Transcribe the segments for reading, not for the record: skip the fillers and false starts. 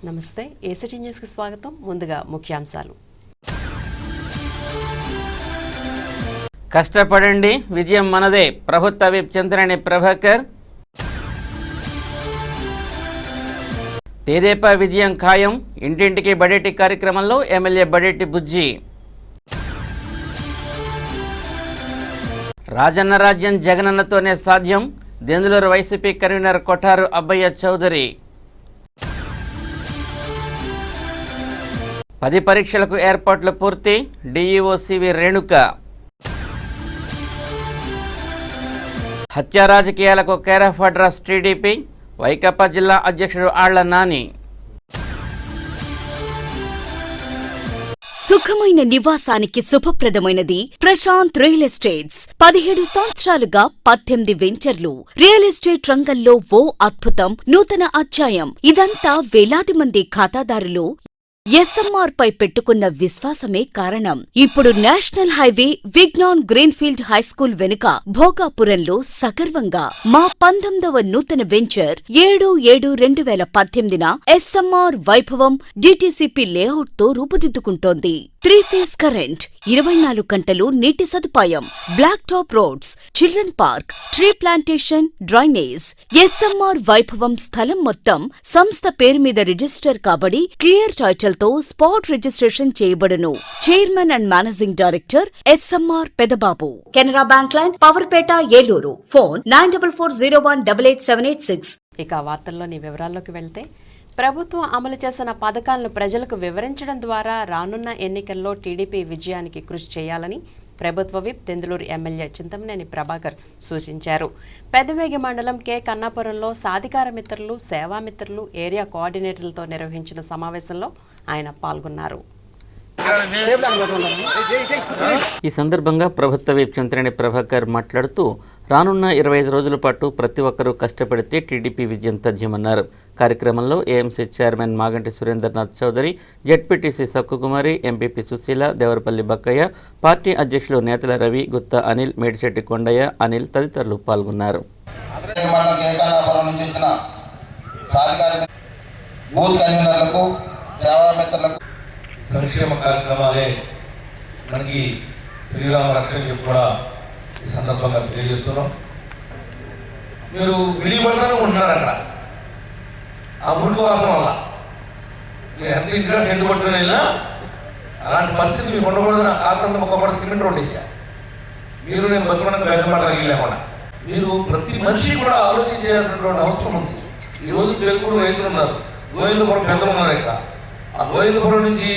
నమస్తే ACT news కి స్వాగతం. ముందుగా ముఖ్యాంశాలు. కష్టపడండి, విజయం మనదే. ప్రభుత్వ విప్ చింతనేని ప్రభాకర్. తెదేపా విజయం ఖాయం. ఇంటింటికి బడేటి కార్యక్రమంలో ఎమ్మెల్యే బడేటి బుజ్జి. రాజన్న రాజ్యం జగనన్నతోనే సాధ్యం. Denduluru YCP convener Kotharu Abbayya Chowdary. 10 పరీక్షలకు ఏర్పాట్లు పూర్తి. DEO CV Renuka. హత్యా రాజకీయాలకు care of address TDP. Vaikapa జిల్లా అధ్యక్షుడు ఆళ్ల నాని. సుఖమైన నివాసానికి శుభప్రదమైనది ప్రశాంత్ రియల్ ఎస్టేట్స్. 17 సంవత్సరాలుగా 18 వెంచర్లు. రియల్ ఎస్టేట్ రంగంలో ఓ అద్భుతం, నూతన అధ్యాయం. ఇదంతా వేలాది మంది ఖాతాదారులు ఎస్ఎంఆర్ పై పెట్టుకున్న విశ్వాసమే కారణం. ఇప్పుడు national highway Vignan greenfield high school వెనుక భోగాపురంలో సగర్వంగా మా 19వ నూతన venture 7/7/2018 SMR Vaibhavam DTCP layout తో రూపుదిద్దుకుంటోంది. 3 ఫేజ్ కరెంట్, 24 గంటలు నీటి సదుపాయం, black top roads, children park, tree plantation, drainage. SMR Vaibhavam స్థలం మొత్తం సంస్థ పేరు మీద రిజిస్టర్ కాబడి క్లియర్ టైటిల్ తో స్పాట్ రిజిస్ట్రేషన్ చేయబడును. Chairman and managing director SMR Pedababu. Canara bank line, Powerpet, Eluru. Phone 9440188786. ఇక వార్తల్లోని వివరాల్లోకి వెళ్తే, ప్రభుత్వం అమలు చేసిన పథకాలను ప్రజలకు వివరించడం ద్వారా రానున్న ఎన్నికల్లో టీడీపీ విజయానికి కృషి చేయాలని ప్రభుత్వ విప్ దెందులూరు ఎమ్మెల్యే చింతమనేని ప్రభాకర్ సూచించారు. పెదవేగి మండలం కె కన్నాపురంలో సాధికార మిత్రులు, సేవామిత్రులు, ఏరియా కోఆర్డినేటర్లతో నిర్వహించిన సమావేశంలో ఆయన పాల్గొన్నారు. ఈ సందర్భంగా ప్రభుత్వ విప్ చింతనేని ప్రభాకర్ మాట్లాడుతూ, రానున్న 25 రోజుల పాటు ప్రతి ఒక్కరూ కష్టపడితే టీడీపీ విజయం తథ్యమన్నారు. కార్యక్రమంలో AMC chairman Maganti Surendranath Chowdary, ZPTC Sakkukumari, MPP Sushila, Devarapalli Bakkaiah, party అధ్యక్షులు నేతల రవి, గుత్తా అనిల్, మేడిశెట్టి కొండయ్య, అనిల్ తదితరులు పాల్గొన్నారు. సంక్షేమ కార్యక్రమాలే మనకి శ్రీరామ రక్షణ చెప్పి కూడా ఈ సందర్భంగా తెలియజేస్తున్నాం. మీరు విడిపడతానే ఉన్నారంట ఆ మురికి వాసన వల్ల. మీరు ఎంత ఇంట్లో సెంటు పట్టుకుని వెళ్ళినా అలాంటి పరిస్థితి మీకు ఉండకూడదు. నా కారణంలో ఒకప్పుడు సిమెంట్ రోడ్ వేసా. మీరు నేను బతుకడానికి వేసపడడానికి లేకుండా మీరు ప్రతి మనిషి కూడా ఆలోచించేటటువంటి అవసరం ఉంది. ఈరోజు పెరుగుడు రైతులు ఉన్నారు, గోవిందపురం పెద్దలు ఉన్నారు. ఇక్కడ ఆ గోవిందపురం నుంచి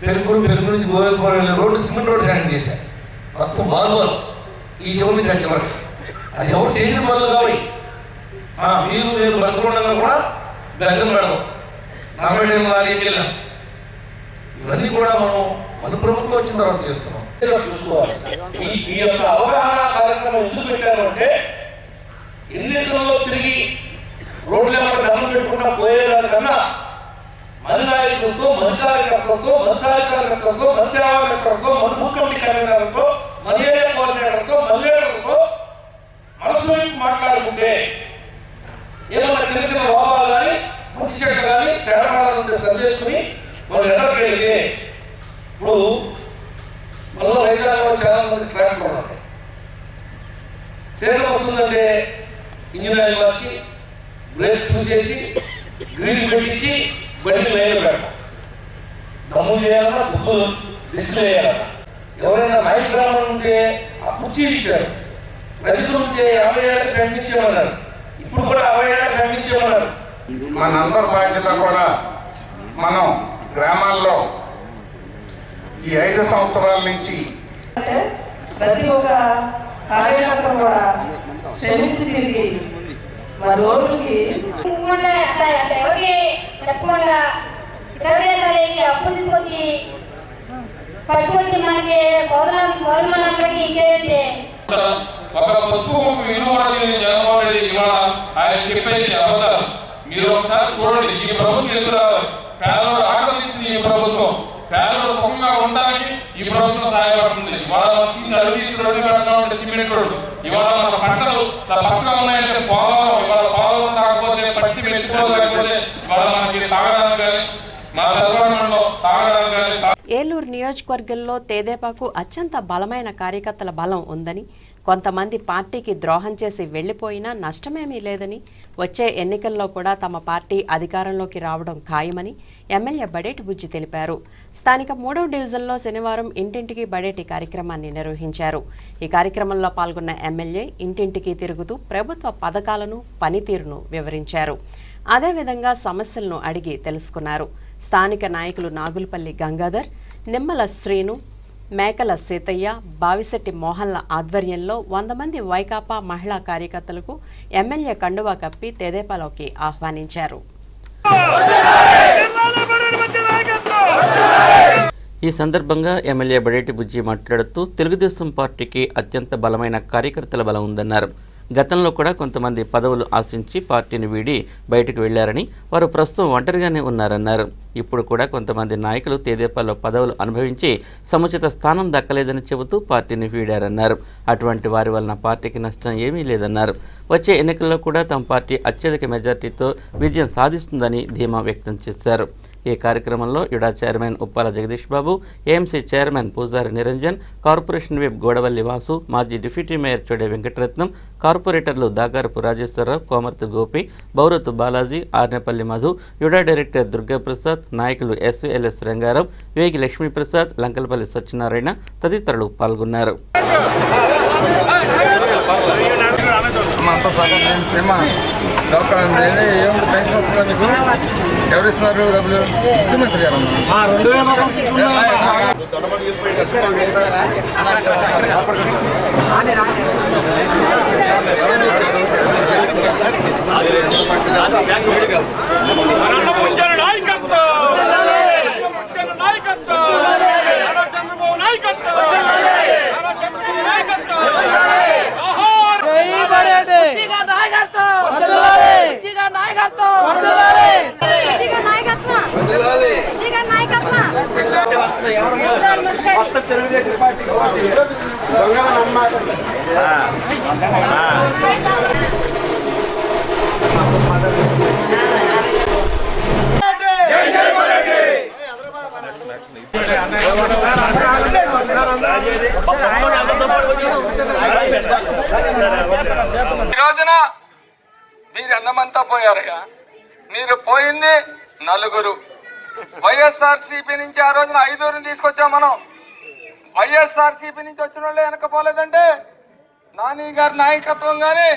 పెరుగుడు నుంచి గోవిందపురం వెళ్ళిన రోడ్డు సిమెంట్ రోడ్ హ్యాండ్ చేశారు. మొత్తం బాగున్నారు ఈ చివరి నుంచి ఆ చివరికి. అది ఎవరు చేసిన పనులు కావాలి. మీరు నేను బతుకుండగా కూడా గజం పెడదాం, 40 ఏళ్ళకి వెళ్ళాం. ఇవన్నీ కూడా మనం మన ప్రభుత్వం వచ్చిన తర్వాత చేస్తున్నాం. చూసుకోవాలి. ఈ యొక్క అవగాహన కార్యక్రమం ఎందుకు పెట్టారు అంటే, ఎన్నికల్లో తిరిగి రోడ్లు ఎవరు దండం పెట్టుకున్నా పోయేదానికన్నా మన నాయకులతో, మన కార్యకర్తలతో, మన సహాయకార్యకర్తలతో, మన సేవాకర్తలతో, మన ముఖ్యమంత్రి కన్వీనర్లతో, మన ఏరియా కోఆర్డినేటర్తో, మన లీడర్లతో మనసు మాట్లాడుకుంటే ఏమన్నా చిన్న చిన్న లోపాలు కానీ మంచి చెట్టు కానీ తేడాలు సరి చేసుకుని మనం ఎదరికి వెళ్తే, ఇప్పుడు మనలో రైతులలో చాలా మంది ట్రాక్టర్లు ఉన్నాయి. సీజన్ వస్తుందంటే ఇంజిన్ ఆయిల్ వచ్చి బ్రేక్స్ చూసేసి గ్రీన్ పెట్టించి బండి లైన్ పెడతాం. దమ్ము చేయాలన్నా బుక్కు డిస్ప్లే చేయాలన్నా. ఎవరైనా 9 గ్రాములు ఉంటే ఆ కుర్చీ ఇచ్చారు. రైతులు ఉంటే 50 ఏళ్ళకి పెండించేమన్నారు. ఇప్పుడు కూడా 60 ఏళ్ళకి పెండించేమన్నారు. మన అందరి బాధ్యత కూడా మనం గ్రామాల్లో ఈ 5 సంవత్సరాల నుంచి ప్రతి ఒక్క కార్యకర్త కూడా శ్రమించి తిరిగి మా రోడ్లకి ఎవరికి చెప్పకుండా ఇతరులకి అప్పు తీసుకొచ్చి పట్టుకొచ్చి మనకి పౌరులందరికీ ఇచ్చేదంటే ఒక పుష్పం విలువడని జగన్మోహన్ రెడ్డి ఇవాళ ఆయన చెప్పేది అబద్ధాలు. మీరు ఒకసారి చూడండి. ఈ ప్రభుత్వం ఎదురు పేదవాడు ఆకర్షించింది. ఈ ప్రభుత్వం పేదవాడు సుఖంగా ఉండడానికి ఈ ప్రభుత్వం సహాయపడుతుంది. ఇవాళ తీసుకుని సిమెంట్ రోడ్డు ఇవాళ మన పంటలు పచ్చగా ఉన్నాయంటే పోలవరం, ఇవాళ పోలవరం కాకపోతే పచ్చి మెత్తిపోలు కాకపోతే ఇవాళ మనకి తాగడానికి కానీ మా తెలంగాణలో తాగడానికి కానీ ఏలూరు నియోజకవర్గంలో తెదేపాకు అత్యంత బలమైన కార్యకర్తల బలం ఉందని, కొంతమంది పార్టీకి ద్రోహం చేసి వెళ్లిపోయినా నష్టమేమీ లేదని, వచ్చే ఎన్నికల్లో కూడా తమ పార్టీ అధికారంలోకి రావడం ఖాయమని ఎమ్మెల్యే బడేటి బుజ్జి తెలిపారు. స్థానిక 3వ డివిజన్లో శనివారం ఇంటింటికి బడేటి కార్యక్రమాన్ని నిర్వహించారు. ఈ కార్యక్రమంలో పాల్గొన్న ఎమ్మెల్యే ఇంటింటికి తిరుగుతూ ప్రభుత్వ పథకాలను, పనితీరును వివరించారు. అదేవిధంగా సమస్యలను అడిగి తెలుసుకున్నారు. స్థానిక నాయకులు నాగులపల్లి గంగాధర్, నిమ్మల శ్రీను, మేకల సీతయ్య, బావిశెట్టి మోహన్ల ఆధ్వర్యంలో 100 మంది వైకాపా మహిళా కార్యకర్తలకు ఎమ్మెల్యే కండువా కప్పి తెదేపాలోకి ఆహ్వానించారు. ఈ సందర్భంగా ఎమ్మెల్యే బడేటి బుజ్జి మాట్లాడుతూ తెలుగుదేశం పార్టీకి అత్యంత బలమైన కార్యకర్తల బలం ఉందన్నారు. గతంలో కూడా కొంతమంది పదవులు ఆశించి పార్టీని వీడి బయటకు వెళ్లారని, వారు ప్రస్తుతం ఒంటరిగానే ఉన్నారన్నారు. ఇప్పుడు కూడా కొంతమంది నాయకులు తెదేపాలో పదవులు అనుభవించి సముచిత స్థానం దక్కలేదని చెబుతూ పార్టీని వీడారన్నారు. అటువంటి వారి వలన పార్టీకి నష్టం ఏమీ లేదన్నారు. వచ్చే ఎన్నికల్లో కూడా తమ పార్టీ అత్యధిక మెజార్టీతో విజయం సాధిస్తుందని ధీమా వ్యక్తం చేశారు. ఈ కార్యక్రమంలో యుడా చైర్మన్ ఉప్పాల జగదీష్ బాబు, ఏఎంసీ చైర్మన్ పూజారి నిరంజన్, కార్పొరేషన్ విప్ గోడవల్లి వాసు, మాజీ డిప్యూటీ మేయర్ చోడే వెంకటరత్నం, కార్పొరేటర్లు దాగారపు రాజేశ్వరరావు, కోమర్తి గోపి, బౌరతు బాలాజీ, ఆర్నేపల్లి మధు, యుడా డైరెక్టర్ దుర్గాప్రసాద్, నాయకులు ఎస్వీఎల్ఎస్ రంగారావు, వేగి లక్ష్మీప్రసాద్, లంకలపల్లి సత్యనారాయణ తదితరులు పాల్గొన్నారు. ఎవరు ఇస్తున్నారు డబ్బులు? ముఖ్యమంత్రి గారు. తెలుగుదేశం పార్టీ ఈ రోజున మీరు ఎంతమంతా పోయారయ్యా? మీరు పోయింది నలుగురు. వైఎస్ఆర్సీపీ నుంచి ఆ రోజున 5 తీసుకొచ్చాం మనం. వైఎస్ఆర్సీపీ నుంచి వచ్చిన వాళ్ళే వెనకపోలేదంటే నాని గారి నాయకత్వం కానీ,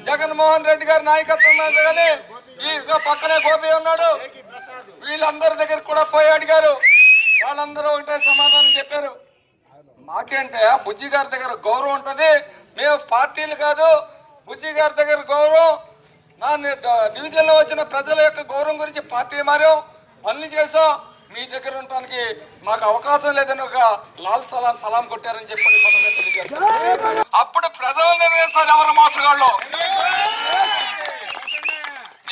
జగన్మోహన్ రెడ్డి గారి నాయకత్వం కానీ, ఈ పక్కనే గోపి ఉన్నాడు, వీళ్ళందరి దగ్గర కూడా పోయి అడిగారు. వాళ్ళందరూ ఒకటే సమాధానం చెప్పారు. మాకేంటే బుజ్జి గారి దగ్గర గౌరవం ఉంటుంది, మేము పార్టీలు కాదు, బుజ్జి గారి దగ్గర గౌరవం, నా డివిజన్లో వచ్చిన ప్రజల యొక్క గౌరవం గురించి పార్టీ మారాం, పనులు చేసాం, మీ దగ్గర ఉండటానికి మాకు అవకాశం లేదని ఒక లాల్ సలాం కొట్టారని చెప్పి తెలియజేస్తారు. అప్పుడు ప్రజలు నిర్ణయిస్తారు ఎవరు మోసగాళ్ళు.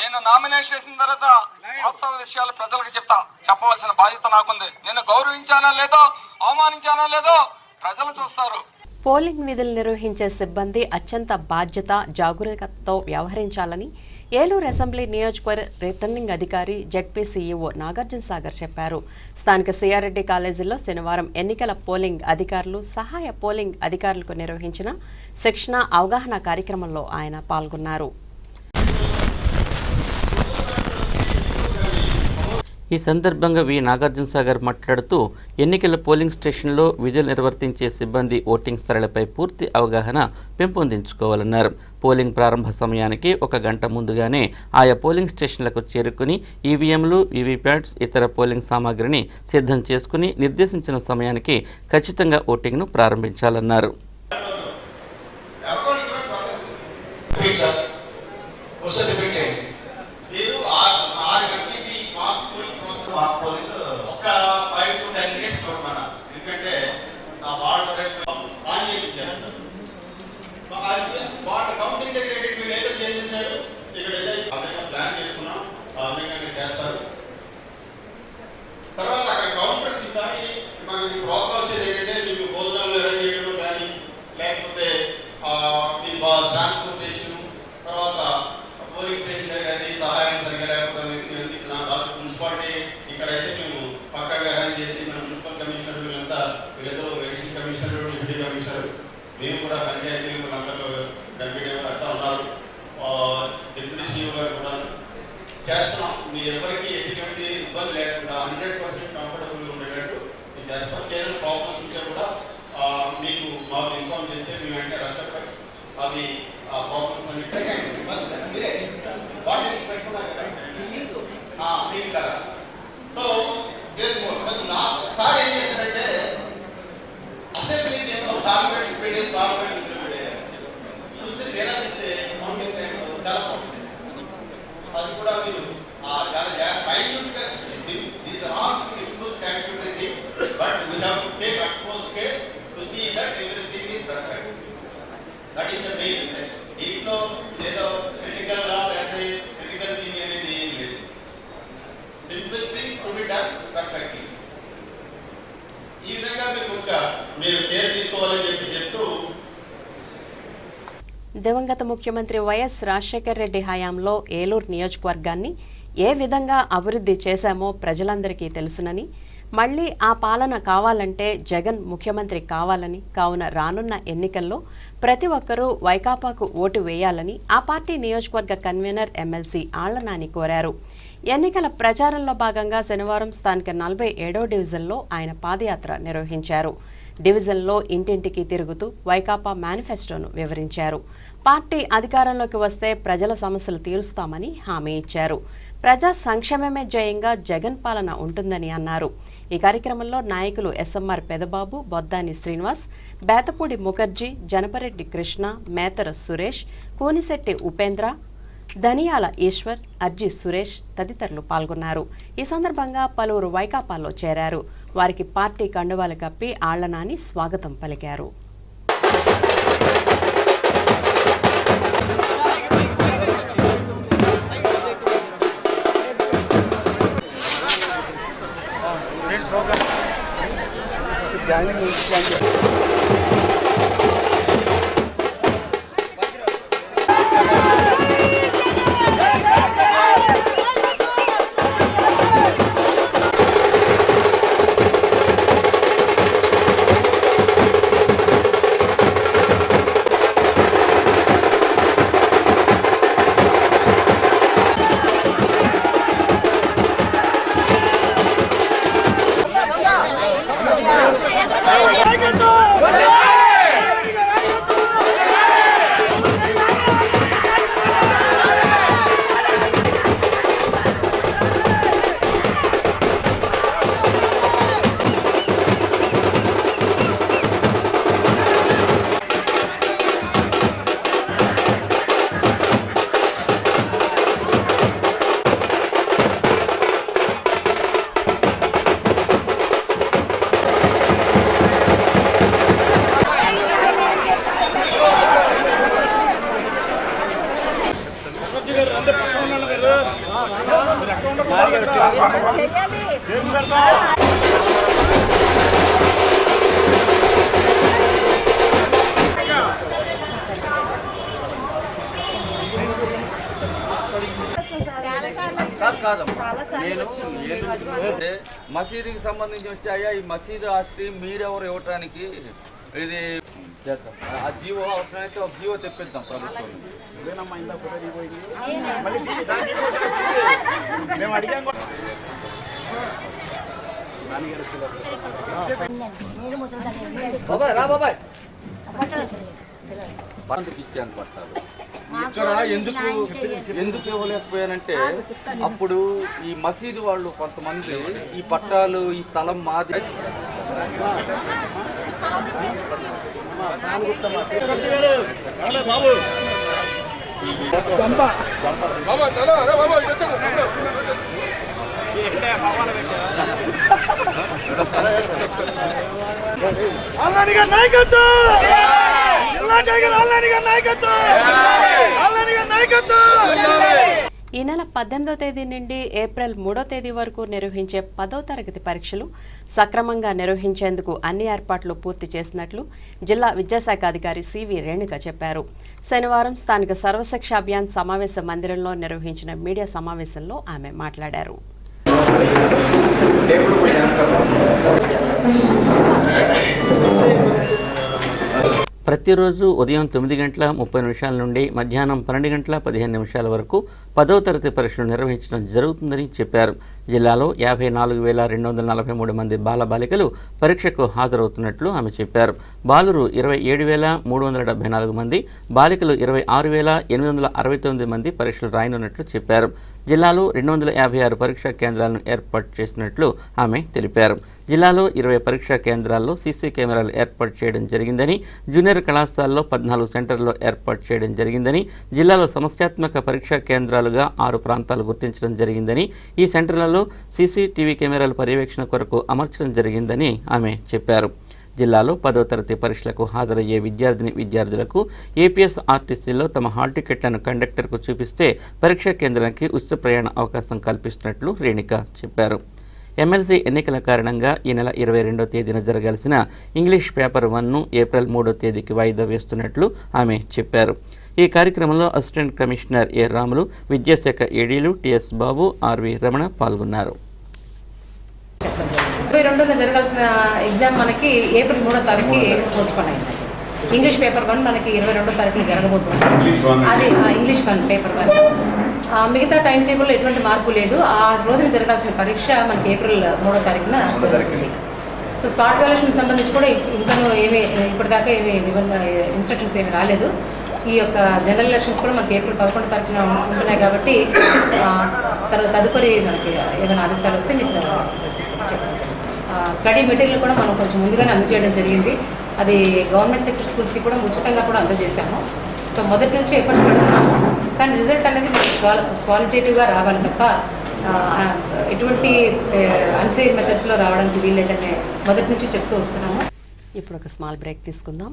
నేను నామినేషన్ చేసిన తర్వాత వాస్తవ విషయాలు ప్రజలకు చెప్పవలసిన బాధ్యత నాకుంది. నేను గౌరవించానా లేదో, అవమానించానా లేదో ప్రజలు చూస్తారు. పోలింగ్ విధులు నిర్వహించే సిబ్బంది అత్యంత బాధ్యత, జాగరూకతతో వ్యవహరించాలని ఏలూరు అసెంబ్లీ నియోజకవర్గ రిటర్నింగ్ అధికారి జెడ్పీ సీఈఓ నాగార్జున సాగర్ చెప్పారు. స్థానిక సిఆర్రెడ్డి కాలేజీలో శనివారం ఎన్నికల పోలింగ్ అధికారులు, సహాయ పోలింగ్ అధికారులకు నిర్వహించిన శిక్షణ అవగాహన కార్యక్రమంలో ఆయన పాల్గొన్నారు. ఈ సందర్భంగా నాగార్జున సాగర్ మాట్లాడుతూ ఎన్నికల పోలింగ్ స్టేషన్లో విధులు నిర్వర్తించే సిబ్బంది ఓటింగ్ సరళిపై పూర్తి అవగాహన పెంపొందించుకోవాలన్నారు. పోలింగ్ ప్రారంభ సమయానికి 1 గంట ముందుగానే ఆయా పోలింగ్ స్టేషన్లకు చేరుకుని ఈవీఎంలు, వీవీప్యాట్స్, ఇతర పోలింగ్ సామాగ్రిని సిద్ధం చేసుకుని నిర్దేశించిన సమయానికి ఖచ్చితంగా ఓటింగ్ను ప్రారంభించాలన్నారు. ఇక్కడైతే మేము పక్కాగా అరేంజ్ చేసి మన మున్సిపల్ కమిషనర్ వీళ్ళంతా వీళ్ళతో ఎడిషనల్ కమిషనర్ డిప్యూటీ కమిషనర్ మేము కూడా పంచాయతీలు అందరూ డెప్యూటీ అంతా ఉన్నారు, డిప్యూటీ సీఓ గారు కూడా చేస్తున్నాం. మీ ఎవరికి ఎటువంటి ఇబ్బంది లేకుండా 100% కంఫర్టబుల్గా ఉండేటట్టు మేము చేస్తాం. కేవలం ప్రాబ్లమ్స్ ఉంటే కూడా మీకు మాకు ఇన్ఫార్మ్ చేస్తే మేము అంటే రషపై అవి ఆ ప్రాబ్లమ్స్ అన్ని మీరే వాటిని పెట్టుకున్నారు కదా మీకు కదా. సో చేసుకోవాలి. నా సార్ ఏం చేశారంటే అసెంబ్లీ పార్లమెంట్ పీడిఎస్ పార్లమెంట్ చూస్తే తేడా చూస్తే మార్నింగ్ టైంలో చాలా అది కూడా మీరు చాలా మైన్యూట్గా these are all simple statutory thing, but we have to take utmost care to see that everything is perfect. That is the main. దీంట్లో ఏదో క్రిటికల్ లా లేకపోతే క్రిటికల్ థింగ్ అనేది ఏం లేదు. Simple things to be done perfectly. ఈ విధంగా మీరు care తీసుకోవాలని చెప్తూ దివంగత ముఖ్యమంత్రి వైఎస్ రాజశేఖర్ రెడ్డి హయాంలో ఏలూరు నియోజకవర్గాన్ని ఏ విధంగా అభివృద్ధి చేశామో ప్రజలందరికీ తెలుసునని, మళ్లీ ఆ పాలన కావాలంటే జగన్ ముఖ్యమంత్రి కావాలని, కావున రానున్న ఎన్నికల్లో ప్రతి ఒక్కరూ వైకాపాకు ఓటు వేయాలని ఆ పార్టీ నియోజకవర్గ కన్వీనర్ ఎమ్మెల్సీ ఆళ్లనాని కోరారు. ఎన్నికల ప్రచారంలో భాగంగా శనివారం స్థానిక 47వ డివిజన్లో ఆయన పాదయాత్ర నిర్వహించారు. డివిజన్లో ఇంటింటికి తిరుగుతూ వైకాపా మేనిఫెస్టోను వివరించారు. పార్టీ అధికారంలోకి వస్తే ప్రజల సమస్యలు తీరుస్తామని హామీ ఇచ్చారు. ప్రజా సంక్షేమమే జయంగా జగన్ పాలన ఉంటుందని అన్నారు. ఈ కార్యక్రమంలో నాయకులు ఎస్ఎంఆర్ పెదబాబు, బొద్దాని శ్రీనివాస్, బేతపూడి ముఖర్జీ, జనపరెడ్డి కృష్ణ, మేతర సురేష్, కూనిశెట్టి ఉపేంద్ర, ధనియాల ఈశ్వర్, అర్జీ సురేష్ తదితరులు పాల్గొన్నారు. ఈ సందర్భంగా పలువురు వైకాపాలో చేరారు. వారికి పార్టీ కండువాలు కప్పి ఆళ్లనాని స్వాగతం పలికారు. మసీదుకి సంబంధించి వచ్చాయా ఈ మసీదు ఆస్తి మీరెవరు ఇవ్వటానికి ఇది చేద్దాం. ఆ జీవో అవసరమైతే ఒక జీవో తెప్పిద్దాం ప్రభుత్వం. పంటకి ఇచ్చాను పట్టాలు. ఇక్కడ ఎందుకు ఇవ్వలేకపోయానంటే అప్పుడు ఈ మసీదు వాళ్ళు కొంతమంది ఈ పట్టాలు ఈ స్థలం మాది ఈ నెల 18వ తేదీ నుండి ఏప్రిల్ 3వ తేదీ వరకు నిర్వహించే 10వ తరగతి పరీక్షలు సక్రమంగా నిర్వహించేందుకు అన్ని ఏర్పాట్లు పూర్తి చేసినట్లు జిల్లా విద్యాశాఖ అధికారి సివి రేణుక చెప్పారు. శనివారం స్థానిక సర్వశిక్ష అభియాన్ సమావేశ మందిరంలో నిర్వహించిన మీడియా సమావేశంలో ఆమె మాట్లాడారు. ప్రతిరోజు ఉదయం 9:30 నుండి మధ్యాహ్నం 12:15 వరకు 10వ తరగతి పరీక్షలు నిర్వహించడం జరుగుతుందని చెప్పారు. జిల్లాలో 54,243 మంది బాలబాలికలు పరీక్షకు హాజరవుతున్నట్లు ఆమె చెప్పారు. బాలురు 27,374 మంది, బాలికలు 26,869 మంది పరీక్షలు రాయనున్నట్లు చెప్పారు. జిల్లాలో 256 పరీక్షా కేంద్రాలను ఏర్పాటు చేసినట్లు ఆమె తెలిపారు. జిల్లాలో 20 పరీక్షా కేంద్రాల్లో సీసీ కెమెరాలు ఏర్పాటు చేయడం జరిగిందని, జూనియర్ కళాశాలలో 14 సెంటర్లో ఏర్పాటు చేయడం జరిగిందని, జిల్లాలో సమస్యాత్మక పరీక్షా కేంద్రాలుగా 6 ప్రాంతాలు గుర్తించడం జరిగిందని, ఈ సెంటర్లలో సీసీటీవీ కెమెరాల పర్యవేక్షణ కొరకు అమర్చడం జరిగిందని ఆమె చెప్పారు. జిల్లాలో 10వ తరగతి పరీక్షలకు హాజరయ్యే విద్యార్థులకు ఏపీఎస్ఆర్టీసీలో తమ హాల్ టికెట్లను కండక్టర్కు చూపిస్తే పరీక్షా కేంద్రానికి ఉచిత ప్రయాణ అవకాశం కల్పిస్తున్నట్లు రేణుక చెప్పారు. ఎమ్మెల్సీ ఎన్నికల కారణంగా ఈ నెల 22వ తేదీన జరగాల్సిన ఇంగ్లీష్ పేపర్ 1ను ఏప్రిల్ 3వ తేదీకి వాయిదా వేస్తున్నట్లు ఆమె చెప్పారు. ఈ కార్యక్రమంలో అసిస్టెంట్ కమిషనర్ ఏ రాములు, విద్యాశాఖ ఏడీలు టిఎస్ బాబు, ఆర్వి రమణ పాల్గొన్నారు. 22న జరగాల్సిన ఎగ్జామ్ మనకి ఏప్రిల్ 3వ తారీఖుకి పోస్ట్పోన్ అయింది. ఇంగ్లీష్ పేపర్ 1 మనకి 22వ తారీఖున జరగబోతుంది. అది ఇంగ్లీష్ 1 పేపర్ 1. మిగతా టైం టేబుల్లో ఎటువంటి మార్పు లేదు. ఆ రోజున జరగాల్సిన పరీక్ష మనకి ఏప్రిల్ 3వ తారీఖున జరుగుతుంది. సో స్పాట్ వాల్యుయేషన్కి సంబంధించి కూడా ఇంకనూ ఇప్పటిదాకా ఇన్స్ట్రక్షన్స్ ఏమీ రాలేదు. ఈ యొక్క జనరల్ ఎలక్షన్స్ కూడా మనకి ఏప్రిల్ 11వ తారీఖున ఉంటున్నాయి కాబట్టి తదుపరి మనకి ఏమైనా ఆదేశాలు వస్తే మీకు చెప్పండి. స్టడీ మెటీరియల్ కూడా మనం కొంచెం ముందుగానే అందజేయడం జరిగింది. అది గవర్నమెంట్ సెక్టర్ స్కూల్స్కి కూడా ఉచితంగా కూడా అందజేశాము. సో మొదటి నుంచి ఎఫర్ట్స్ పెడుతున్నాము, కానీ రిజల్ట్ అనేది మనకి క్వాలిటేటివ్గా రావాలి తప్ప ఎటువంటి అన్ఫెయిర్ మెథడ్స్లో రావడానికి వీల్లేదని మొదటి నుంచి చెప్తూ వస్తున్నాము. ఇప్పుడు ఒక స్మాల్ బ్రేక్ తీసుకుందాం.